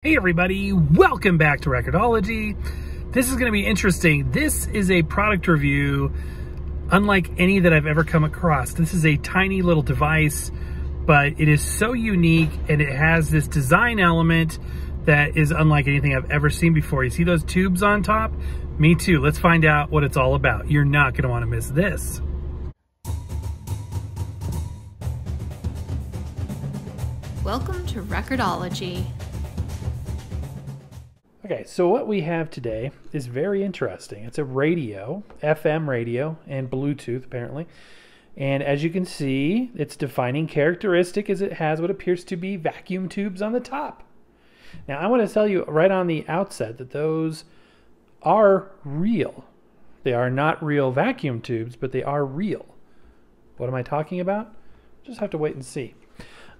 Hey everybody, welcome back to Record-ology. This is going to be interesting. This is a product review unlike any that I've ever come across. This is a tiny little device, but it is so unique and it has this design element that is unlike anything I've ever seen before. You see those tubes on top? Me too. Let's find out what it's all about. You're not going to want to miss this. Welcome to Record-ology. Okay, so what we have today is very interesting. It's a radio, FM radio, and Bluetooth apparently. And as you can see, its defining characteristic is it has what appears to be vacuum tubes on the top. Now I want to tell you right on the outset that those are real. They are not real vacuum tubes, but they are real. What am I talking about? Just have to wait and see.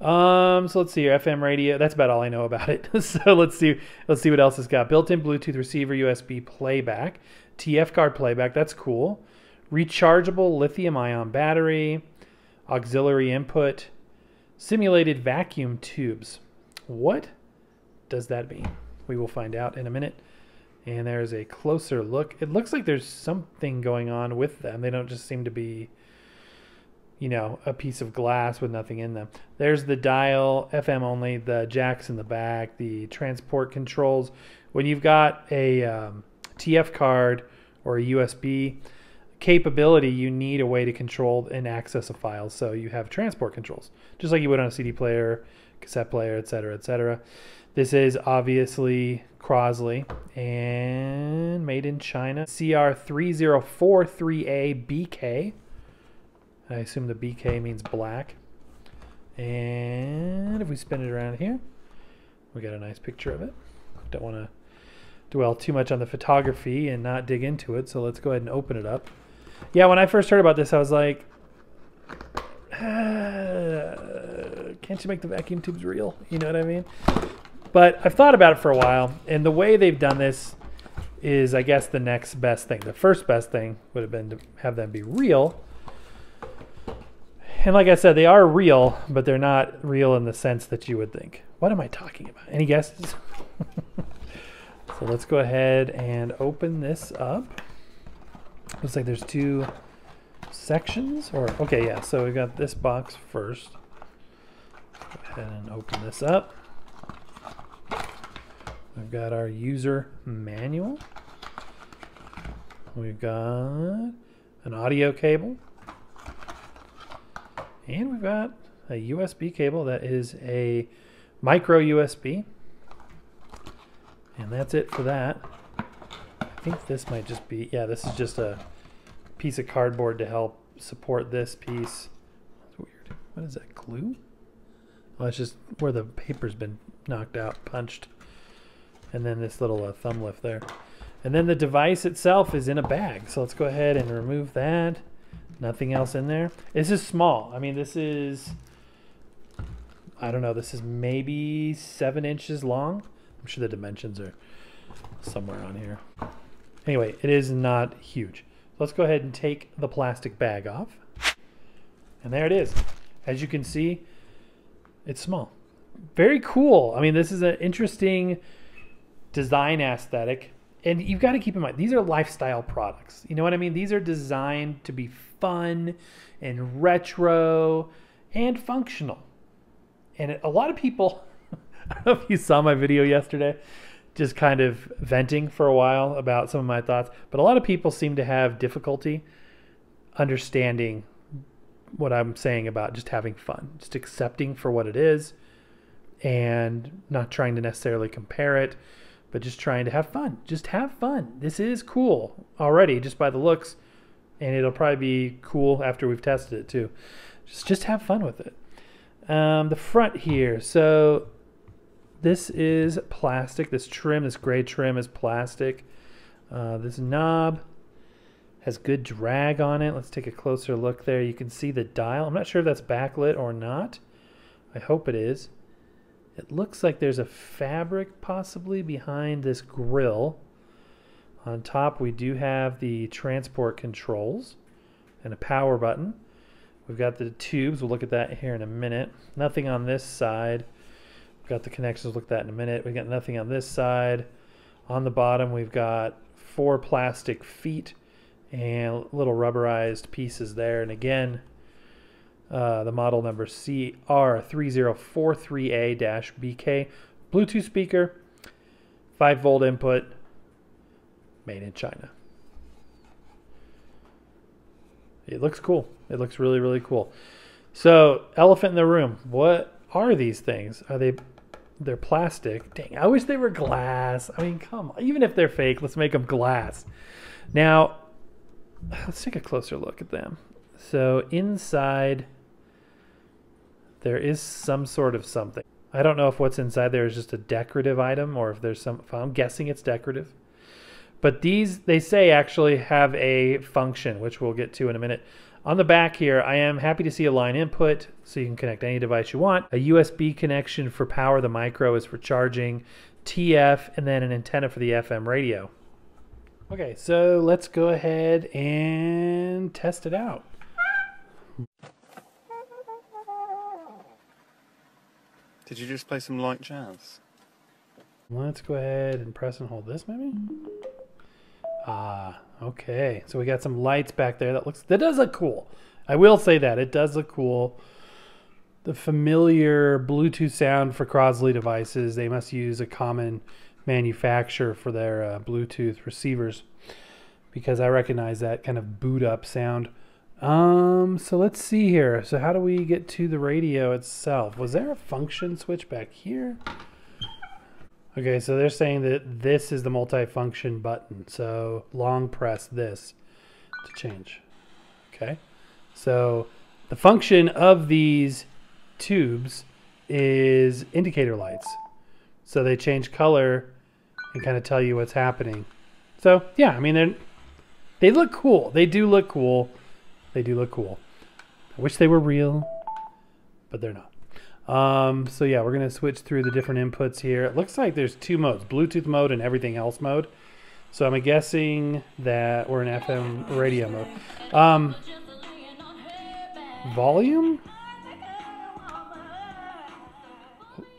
So let's see here, FM radio. That's about all I know about it. So let's see what else it's got. Built-in Bluetooth receiver, USB playback, TF card playback. That's cool. Rechargeable lithium-ion battery, auxiliary input, simulated vacuum tubes. What does that mean? We will find out in a minute. And there's a closer look. It looks like there's something going on with them. They don't just seem to be, you know, a piece of glass with nothing in them. There's the dial, FM only, the jacks in the back, the transport controls. When you've got a TF card or a USB capability, you need a way to control and access a file. So you have transport controls, just like you would on a CD player, cassette player, etc., etc. This is obviously Crosley and made in China. CR3043A BK. I assume the BK means black. And if we spin it around here, we got a nice picture of it. Don't want to dwell too much on the photography and not dig into it, so let's go ahead and open it up. Yeah, when I first heard about this, I was like, can't you make the vacuum tubes real? You know what I mean? But I've thought about it for a while, and the way they've done this is, I guess, the next best thing. The first best thing would have been to have them be real. And like I said, they are real, but they're not real in the sense that you would think. What am I talking about? Any guesses? So let's go ahead and open this up. Looks like there's two sections. Okay, yeah, so we got this box first. Go ahead and open this up. We've got our user manual. We've got an audio cable. And we've got a USB cable that is a micro USB. And that's it for that. I think this might just be, yeah, this is just a piece of cardboard to help support this piece. That's weird. What is that, glue? Well, it's just where the paper's been knocked out, punched. And then this little thumb lift there. And then the device itself is in a bag. So let's go ahead and remove that. Nothing else in there. This is small. I mean, this is, I don't know, this is maybe 7 inches long. I'm sure the dimensions are somewhere on here. Anyway, it is not huge. Let's go ahead and take the plastic bag off. And there it is. As you can see, it's small. Very cool. I mean, this is an interesting design aesthetic. And you've got to keep in mind, these are lifestyle products. You know what I mean? These are designed to be fun and retro and functional. And a lot of people, I don't know if you saw my video yesterday, just kind of venting for a while about some of my thoughts, but a lot of people seem to have difficulty understanding what I'm saying about just having fun, just accepting for what it is and not trying to necessarily compare it, but just trying to have fun. Just have fun. This is cool already just by the looks, and it'll probably be cool after we've tested it too. Just have fun with it. The front here, so this is plastic. This trim, this gray trim is plastic. This knob has good drag on it. Let's take a closer look there. You can see the dial. I'm not sure if that's backlit or not. I hope it is. It looks like there's a fabric possibly behind this grill. On top we do have the transport controls and a power button. We've got the tubes. We'll look at that here in a minute. Nothing on this side. got the connections, look at that in a minute. We got nothing on this side. On the bottom, we've got 4 plastic feet and little rubberized pieces there. And again, the model number CR3043A-BK, Bluetooth speaker, 5-volt input, made in China. It looks cool. It looks really, really cool. So, elephant in the room. What are these things? They're plastic. Dang, I wish they were glass. I mean, come on. Even if they're fake, let's make them glass. Now, let's take a closer look at them. So, inside, there is some sort of something. I don't know if what's inside there is just a decorative item or if there's some, I'm guessing it's decorative. But these, they say, actually have a function, which we'll get to in a minute. On the back here, I am happy to see a line input, so you can connect any device you want. A USB connection for power. The micro is for charging. TF, and then an antenna for the FM radio. Okay, so let's go ahead and test it out. Did you just play some light jazz? Let's go ahead and press and hold this, maybe? Ah, okay. So we got some lights back there. That does look cool. I will say that. It does look cool. The familiar Bluetooth sound for Crosley devices, they must use a common manufacturer for their Bluetooth receivers, because I recognize that kind of boot up sound. So let's see here. So how do we get to the radio itself? Was there a function switch back here? Okay, so they're saying that this is the multi-function button. So long press this to change. Okay, so the function of these tubes is indicator lights. So they change color and kind of tell you what's happening. So yeah, I mean, they look cool. They do look cool. They do look cool. I wish they were real, but they're not. So yeah, we're gonna switch through the different inputs here. It looks like there's 2 modes, Bluetooth mode and everything else mode. So I'm guessing that we're in FM radio mode. Volume?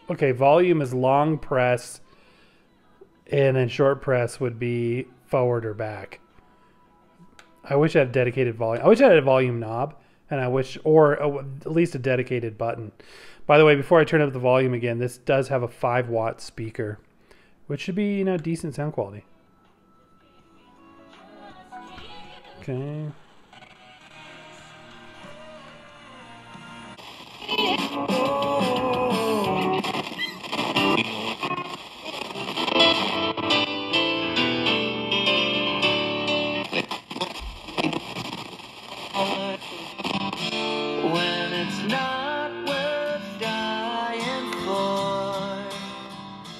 Okay, volume is long press, and then short press would be forward or back. I wish I had a dedicated volume. I wish I had a volume knob, and I wish, or at least a dedicated button. By the way, before I turn up the volume again, this does have a 5-watt speaker, which should be, you know, decent sound quality. Okay.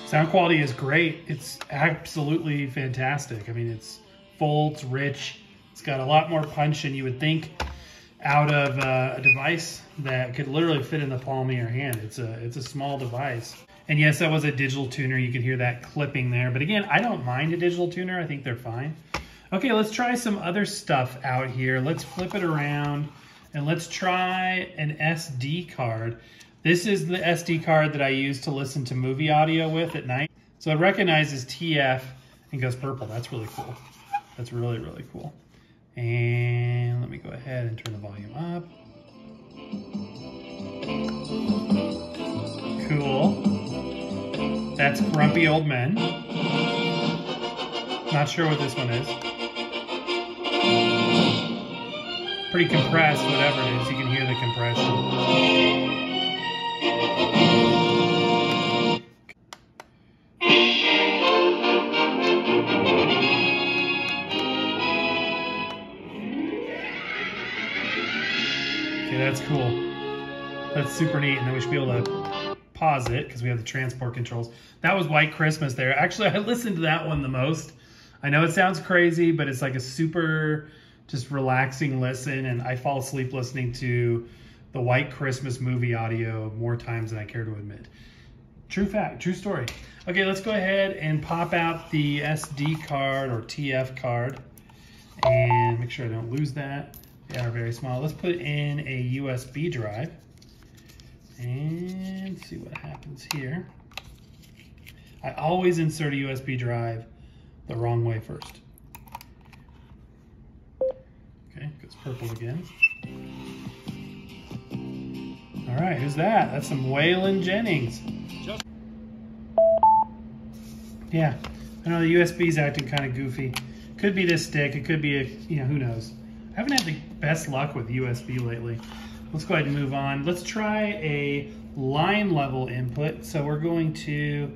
Sound quality is great. It's absolutely fantastic. I mean, it's full, it's rich. It's got a lot more punch than you would think out of a device that could literally fit in the palm of your hand. It's a small device. And yes, that was a digital tuner. You could hear that clipping there. But again, I don't mind a digital tuner. I think they're fine. Okay, let's try some other stuff out here. Let's flip it around and let's try an SD card. This is the SD card that I use to listen to movie audio with at night. So it recognizes TF and goes purple. That's really cool. That's really, really cool. And let me go ahead and turn the volume up. Cool. That's Grumpy Old Men. Not sure what this one is. Pretty compressed, whatever it is. You can hear the compression. Okay, that's cool. That's super neat, and then we should be able to pause it because we have the transport controls. That was White Christmas there. Actually, I listened to that one the most. I know it sounds crazy, but it's like a super just relaxing listen, and I fall asleep listening to the White Christmas movie audio more times than I care to admit. True fact, true story. Okay, let's go ahead and pop out the SD card or TF card and make sure I don't lose that. They are very small. Let's put in a USB drive and see what happens here. I always insert a USB drive the wrong way first. Okay, goes purple again. All right, who's that? That's some Waylon Jennings. Yeah, I know the USB's acting kind of goofy. Could be this stick, it could be a, who knows. I haven't had the best luck with USB lately. Let's go ahead and move on. Let's try a line level input. So we're going to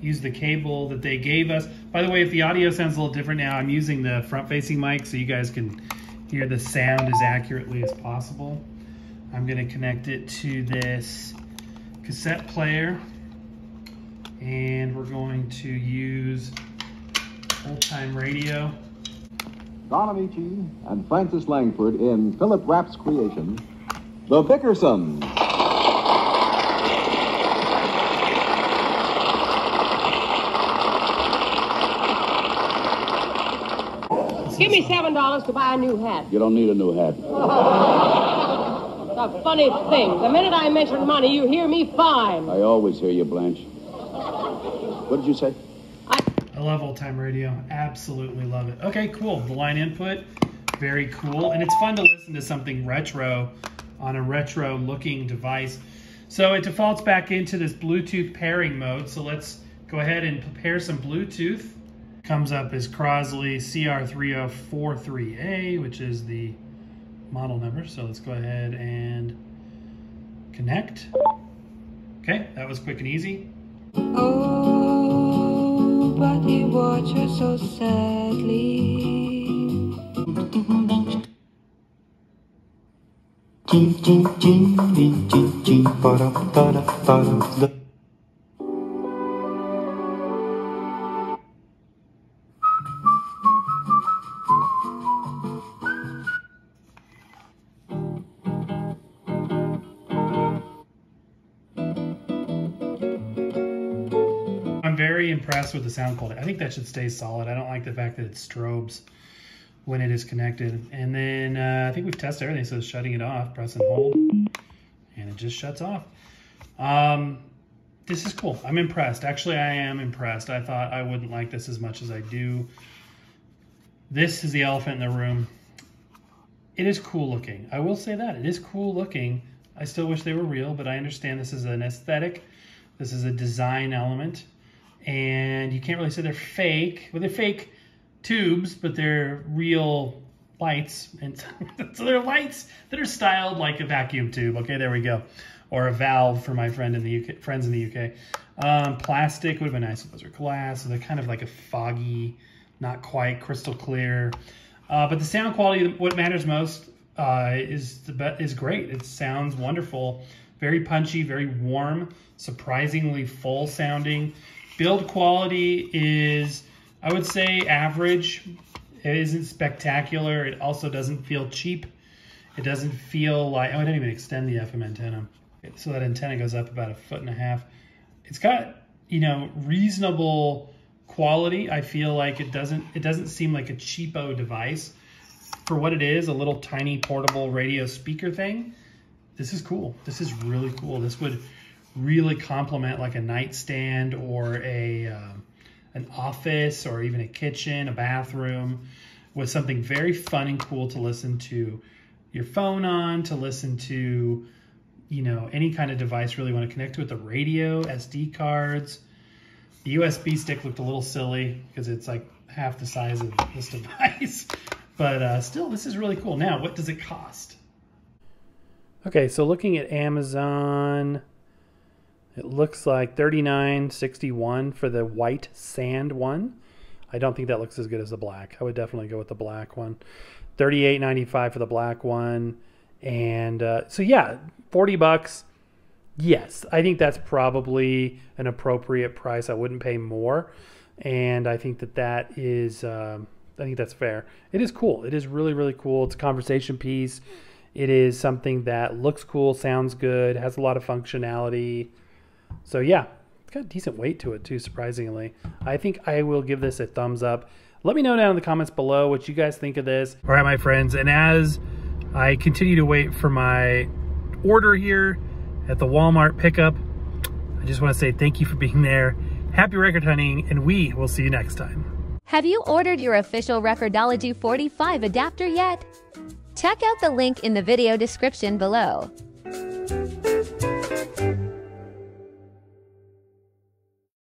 use the cable that they gave us. By the way, if the audio sounds a little different now, I'm using the front-facing mic so you guys can hear the sound as accurately as possible. I'm gonna connect it to this cassette player, and we're going to use old-time radio. Don Amici and Francis Langford in Philip Rapp's creation, The Vickersons. Give me $7 to buy a new hat. You don't need a new hat. It's a funny thing. The minute I mention money, you hear me fine. I always hear you, Blanche. What did you say? I love old-time radio. Absolutely love it. Okay, cool. The line input, very cool. And it's fun to listen to something retro on a retro-looking device. So it defaults back into this Bluetooth pairing mode. So let's go ahead and pair some Bluetooth. Comes up as Crosley CR3043A, which is the model number. So let's go ahead and connect. Okay, that was quick and easy. Oh, but he watched her so sadly. I'm very impressed with the sound quality. I think that should stay solid. I don't like the fact that it strobes when it is connected. And then I think we've tested everything. So shutting it off, press and hold, and it just shuts off. This is cool. I'm impressed. Actually, I am impressed. I thought I wouldn't like this as much as I do. This is the elephant in the room. It is cool looking. I will say that. It is cool looking. I still wish they were real, but I understand this is an aesthetic. This is a design element. And you can't really say they're fake. Well, they're fake tubes, but they're real lights. And so they're lights that are styled like a vacuum tube. Okay, there we go. Or a valve for my friends in the UK. Plastic would have been nice if those were glass. So they're kind of like a foggy, not quite crystal clear. But the sound quality, what matters most, is great. It sounds wonderful. Very punchy, very warm, surprisingly full sounding. Build quality is, I would say, average. It isn't spectacular. It also doesn't feel cheap. It doesn't feel like, oh, I didn't even extend the FM antenna. So that antenna goes up about 1.5 feet. It's got, reasonable quality. I feel like it doesn't seem like a cheapo device. For what it is, a little tiny portable radio speaker thing. This is cool. This is really cool. This would really complement like a nightstand or an office or even a kitchen, a bathroom, with something very fun and cool to listen to your phone on, to listen to, any kind of device really want to connect to it. The radio, SD cards. The USB stick looked a little silly because it's like half the size of this device. But still, this is really cool. Now, what does it cost? Okay, so looking at Amazon, it looks like $39.61 for the white sand one. I don't think that looks as good as the black. I would definitely go with the black one. $38.95 for the black one. And so yeah, $40. Yes, I think that's probably an appropriate price. I wouldn't pay more. And I think that is, I think that's fair. It is cool. It is really, really cool. It's a conversation piece. It is something that looks cool, sounds good, has a lot of functionality. So yeah, it's got decent weight to it too, surprisingly. I think I will give this a thumbs up. Let me know down in the comments below what you guys think of this. All right, my friends, and as I continue to wait for my order here at the Walmart pickup, I just want to say thank you for being there. happy record hunting, and we will see you next time. Have you ordered your official Record-ology 45 adapter yet? Check out the link in the video description below.